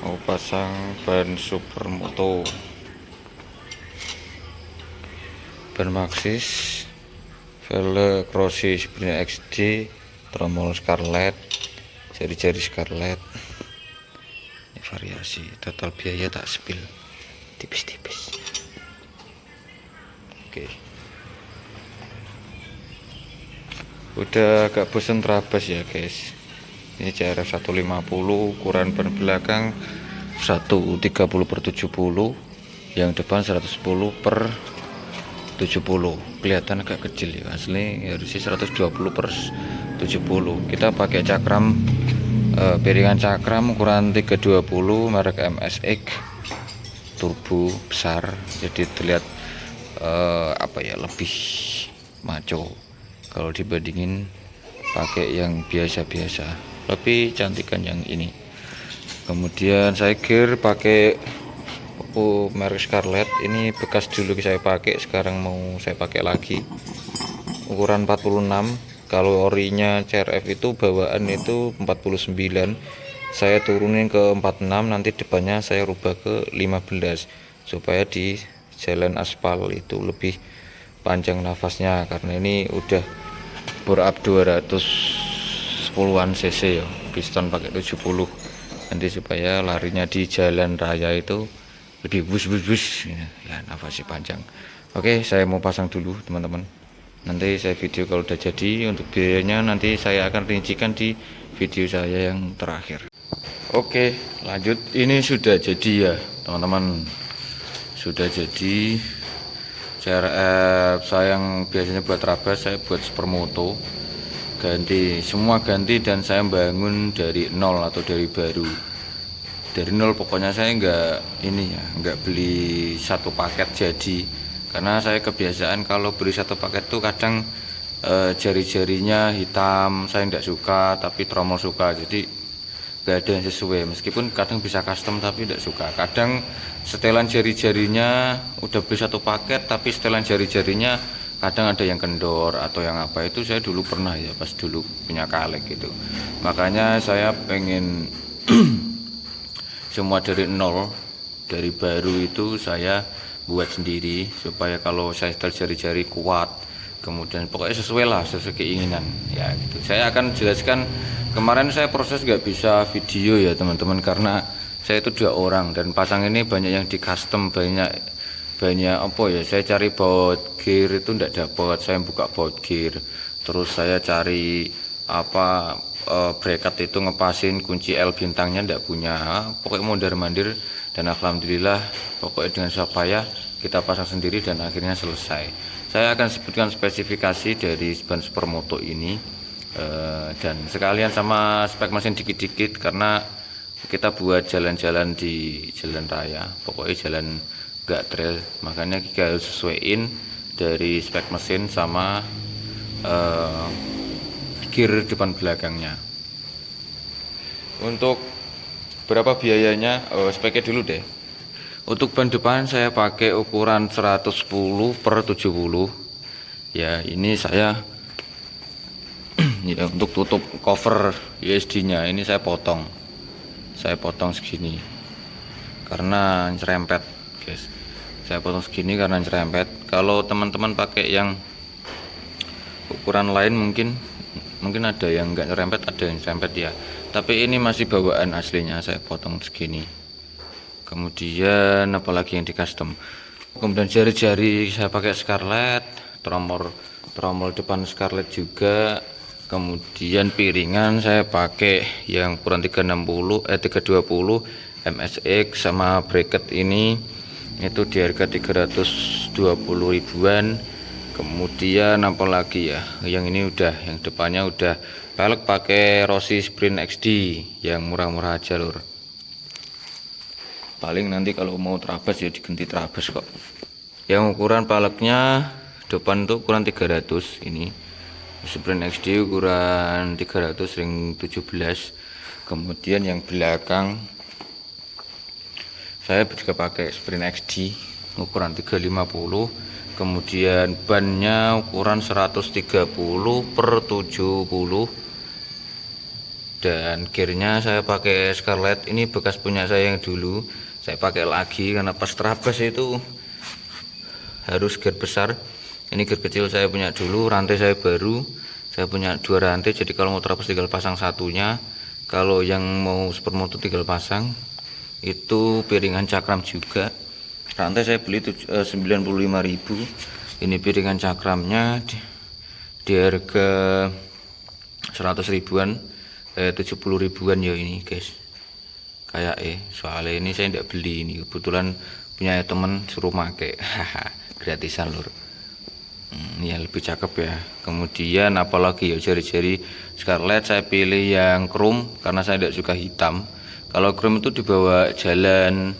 Mau pasang ban supermoto, ban Maxxis, velg Rossi Sprint XD, tromol Scarlett, jari-jari Scarlett. Ini variasi, total biaya tak spill tipis-tipis. Oke, udah agak bosan terabas ya guys. Ini CRF 150, ukuran ban belakang 130/70, yang depan 110/70. Kelihatan agak kecil ya, asli harusnya 120/70. Kita pakai cakram, piringan cakram ukuran 320 merek MSX turbo besar, jadi terlihat lebih maco kalau dibandingin pakai yang biasa-biasa, lebih cantikan yang ini. Kemudian saya gear pakai merek Scarlett, ini bekas dulu saya pakai, sekarang mau saya pakai lagi, ukuran 46. Kalau orinya CRF itu bawaan itu 49, saya turunin ke 46, nanti depannya saya rubah ke 15 supaya di jalan aspal itu lebih panjang nafasnya, karena ini udah bore up 210-an cc ya, piston pakai 70, nanti supaya larinya di jalan raya itu lebih bus ya, nafasnya panjang. Oke, saya mau pasang dulu teman-teman, nanti saya video kalau udah jadi. Untuk biayanya nanti saya akan rincikan di video saya yang terakhir. Oke, lanjut. Ini sudah jadi ya teman-teman, sudah jadi. CRF saya yang biasanya buat rabas, saya buat supermoto, ganti semua, ganti, dan saya bangun dari nol atau dari baru, dari nol. Pokoknya saya nggak beli satu paket jadi, karena saya kebiasaan kalau beli satu paket tuh kadang jari-jarinya hitam, saya nggak suka, tapi tromol suka, jadi nggak ada yang sesuai. Meskipun kadang bisa custom tapi tidak suka. Kadang setelan jari-jarinya udah beli satu paket, tapi setelan jari-jarinya kadang ada yang kendor atau yang apa. Itu saya dulu pernah ya, pas dulu punya Kalek gitu. Makanya saya pengen semua dari nol, dari baru itu saya buat sendiri, supaya kalau saya setel jari-jari kuat, kemudian pokoknya sesuai lah, sesuai keinginan ya gitu. Saya akan jelaskan. Kemarin saya proses nggak bisa video ya teman-teman, karena saya itu 2 orang dan pasang ini banyak yang di custom, banyak apa ya, saya cari baut gear itu nggak dapat, saya buka baut gear, terus saya cari bracket itu ngepasin kunci L bintangnya nggak punya, pokoknya mondar-mandir, dan alhamdulillah pokoknya dengan susah payah kita pasang sendiri dan akhirnya selesai. Saya akan sebutkan spesifikasi dari ban supermoto ini, dan sekalian sama spek mesin dikit-dikit, karena kita buat jalan-jalan di jalan raya, pokoknya jalan nggak trail, makanya kita harus sesuaiin dari spek mesin sama gear depan belakangnya. Untuk berapa biayanya, speknya dulu deh. Untuk ban depan saya pakai ukuran 110/70 ya. Ini saya ya, untuk tutup cover USD nya ini saya potong segini karena nyerempet guys. Saya potong segini karena nyerempet. Kalau teman-teman pakai yang ukuran lain mungkin ada yang enggak nyerempet, ada yang nyerempet ya, tapi ini masih bawaan aslinya, saya potong segini. Kemudian apalagi yang di custom, kemudian jari-jari saya pakai Scarlett, tromol depan Scarlett juga. Kemudian piringan saya pakai yang ukuran 320 MSX, sama bracket ini itu di harga 320 ribuan. Kemudian apalagi ya, yang ini udah, yang depannya udah velg pakai Rossi Sprint XD yang murah-murah aja lur. Paling nanti kalau mau terabas ya diganti terabas kok. Yang ukuran velgnya depan tuh ukuran 300, ini Sprint XD ukuran 300 ring 17. Kemudian yang belakang saya juga pakai Sprint XD ukuran 350. Kemudian bannya ukuran 130/70. Dan gearnya saya pakai Scarlett, ini bekas punya saya yang dulu, saya pakai lagi karena pas terabas itu harus gear besar. Ini gear kecil saya punya dulu, rantai saya baru, saya punya 2 rantai, jadi kalau mau terabas tinggal pasang satunya. Kalau yang mau supermoto tinggal pasang. Itu piringan cakram juga, rantai saya beli 95.000. Ini piringan cakramnya di harga 100 ribuan, 70 ribuan ya ini guys, kayak soalnya ini saya tidak beli, ini kebetulan punya temen suruh make gratisan lur. Ini yang lebih cakep ya. Kemudian apalagi ya, jari-jari Scarlett saya pilih yang chrome karena saya tidak suka hitam. Kalau chrome itu dibawa jalan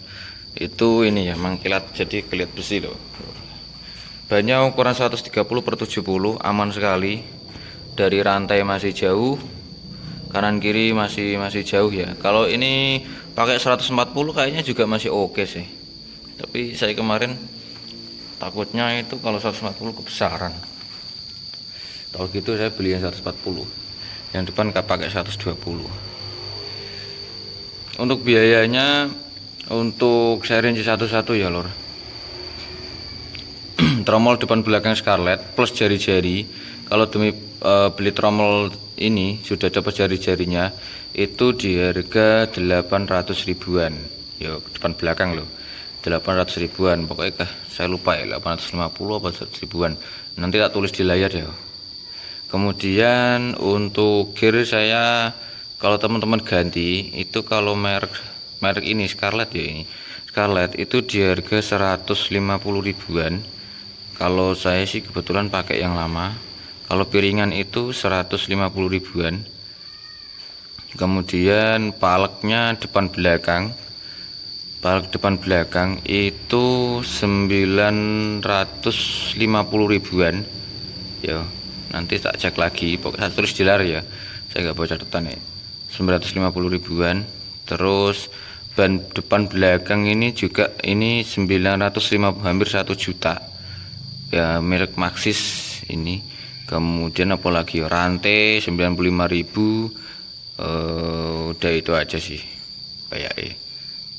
itu ini ya mengkilat, jadi kelihatan besi loh. Bannya ukuran 130/70, aman sekali. Dari rantai masih jauh, kanan kiri masih jauh ya. Kalau ini pakai 140 kayaknya juga masih oke sih. Tapi saya kemarin takutnya itu kalau 140 kebesaran. Kalau gitu saya beli yang 140. Yang depan pakai 120. Untuk biayanya untuk seri satu-satu ya lor. Tromol depan belakang Scarlett plus jari-jari. Kalau demi beli tromol ini sudah dapat jari-jarinya itu di harga 800 ribuan ya, depan belakang loh, 800 ribuan pokoknya saya lupa ya, 850 apa 100 ribuan, nanti tak tulis di layar ya. Kemudian untuk gear saya, kalau teman-teman ganti itu, kalau merek ini Scarlett ya, ini Scarlett itu di harga 150 ribuan. Kalau saya sih kebetulan pakai yang lama. Kalau piringan itu 150 ribuan. Kemudian paleknya depan belakang, palek depan belakang itu 950 ribuan ya. Nanti tak cek lagi, pokoknya tulis di layar ya, saya nggak bawa catatan ya. 950 ribuan. Terus ban depan belakang ini juga ini 950, hampir 1 juta ya, merek Maxxis ini. Kemudian apalagi rantai 95.000. Udah itu aja sih kayak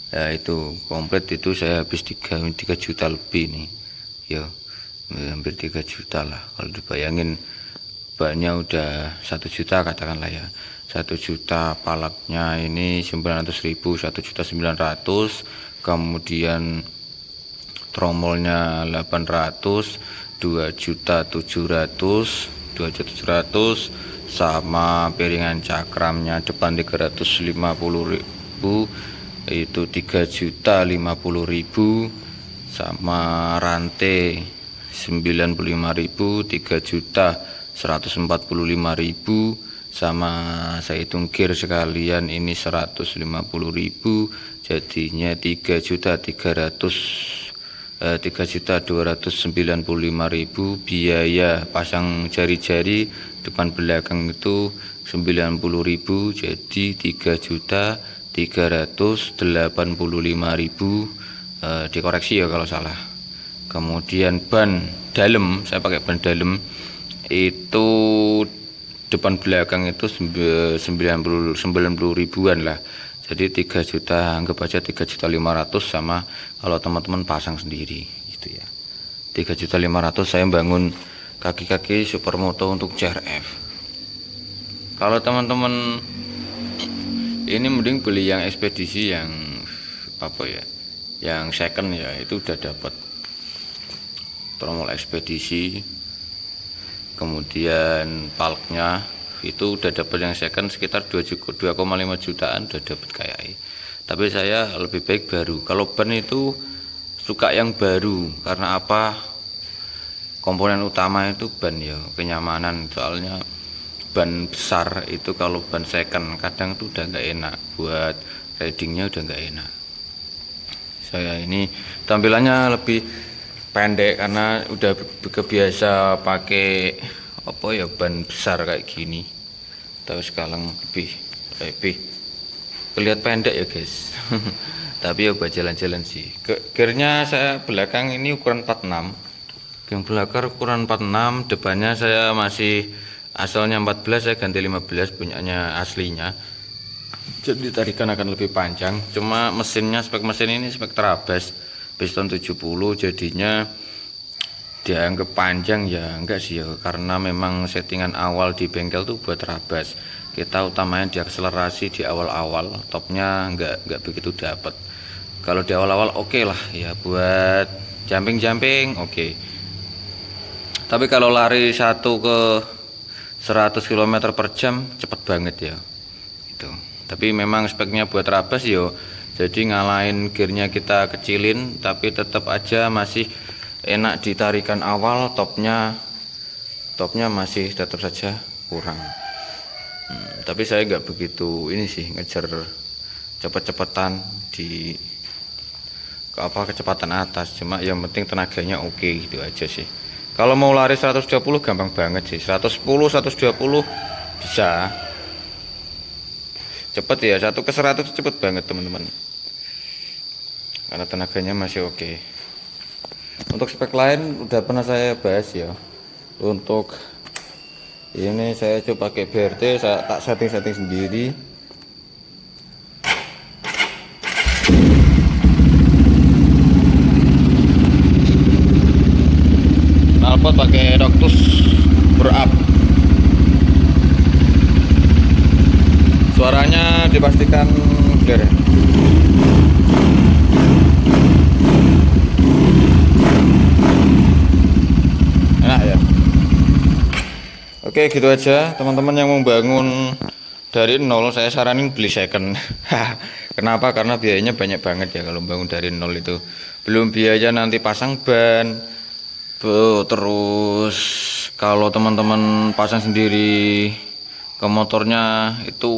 ya, itu komplit itu saya habis 3 juta lebih nih ya, hampir 3 juta lah. Kalau dibayangin bannya udah 1 juta katakanlah ya, 1 juta, palaknya ini 900.000, 1.900.000. Kemudian tromolnya 800, 2.700.000, sama piringan cakramnya depan 350.000 itu 3.050.000, sama rantai 95.000, 3.145.000, sama saya hitung gear sekalian ini 150.000, jadinya 3.295.000. Biaya pasang jari-jari depan belakang itu 90.000, jadi 3.385.000. Dikoreksi ya kalau salah. Kemudian ban dalam, saya pakai ban dalam itu depan belakang itu 90 ribuan lah, jadi 3 juta, anggap aja 3.500.000. sama kalau teman-teman pasang sendiri gitu ya, 3.500.000 saya bangun kaki-kaki supermoto untuk CRF. Kalau teman-teman ini mending beli yang ekspedisi, yang apa ya, yang second ya, itu udah dapat tromol ekspedisi. Kemudian palknya itu udah dapat yang second sekitar 2,5 jutaan udah dapat kayak. Tapi saya lebih baik baru. Kalau ban itu suka yang baru, karena apa? Komponen utama itu ban ya, kenyamanan. Soalnya ban besar itu kalau ban second kadang tuh udah nggak enak, buat ridingnya udah nggak enak. Saya ini tampilannya lebih pendek karena udah kebiasa pakai apa ya, ban besar kayak gini. Terus sekarang lebih kelihatan pendek ya guys. Tapi ya buat jalan-jalan sih. Gearnya saya belakang ini ukuran 46, yang belakang ukuran 46, depannya saya masih Asalnya 14 saya ganti 15 punyanya aslinya. Jadi tarikan akan lebih panjang. Cuma mesinnya, spek mesin ini spek Trabas piston 70, jadinya dianggap panjang ya enggak sih ya, karena memang settingan awal di bengkel tuh buat Trabas. Kita utamanya di akselerasi di awal-awal, topnya enggak begitu dapat. Kalau di awal-awal oke lah ya buat jumping oke. Tapi kalau lari 1 ke 100 km per jam cepet banget ya itu. Tapi memang speknya buat Trabas yo, jadi ngalahin gearnya kita kecilin tapi tetap aja masih enak ditarikan awal. Topnya masih tetap saja kurang. Tapi saya nggak begitu ini sih ngejar cepet-cepetan di kecepatan atas, cuma yang penting tenaganya oke gitu aja sih. Kalau mau lari 120 gampang banget sih, 110 120 bisa cepet ya, 1 ke 100 cepet banget teman-teman, karena tenaganya masih oke. Untuk spek lain udah pernah saya bahas ya. Untuk ini saya coba pakai BRT, saya tak setting sendiri. Knalpot pakai Doctus Pro-Up. Suaranya dipastikan clear ya. Enak ya. Oke, gitu aja teman-teman yang mau bangun dari nol, saya saranin beli second. Kenapa? Karena biayanya banyak banget ya kalau bangun dari nol itu. Belum biaya nanti pasang ban, terus kalau teman-teman pasang sendiri ke motornya itu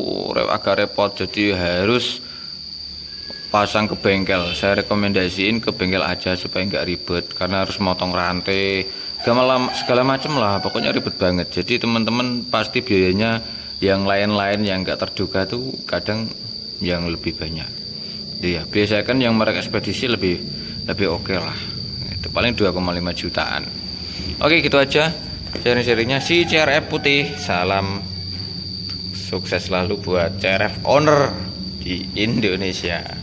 agak repot, jadi harus pasang ke bengkel. Saya rekomendasiin ke bengkel aja supaya nggak ribet, karena harus motong rantai segala macam lah, pokoknya ribet banget. Jadi teman-teman pasti biayanya yang lain-lain yang nggak terduga tuh kadang yang lebih banyak. Iya, biasakan yang merek ekspedisi lebih oke lah. Itu paling 2,5 jutaan. Oke, gitu aja sharing-sharingnya si CRF putih. Salam sukses selalu buat CRF owner di Indonesia.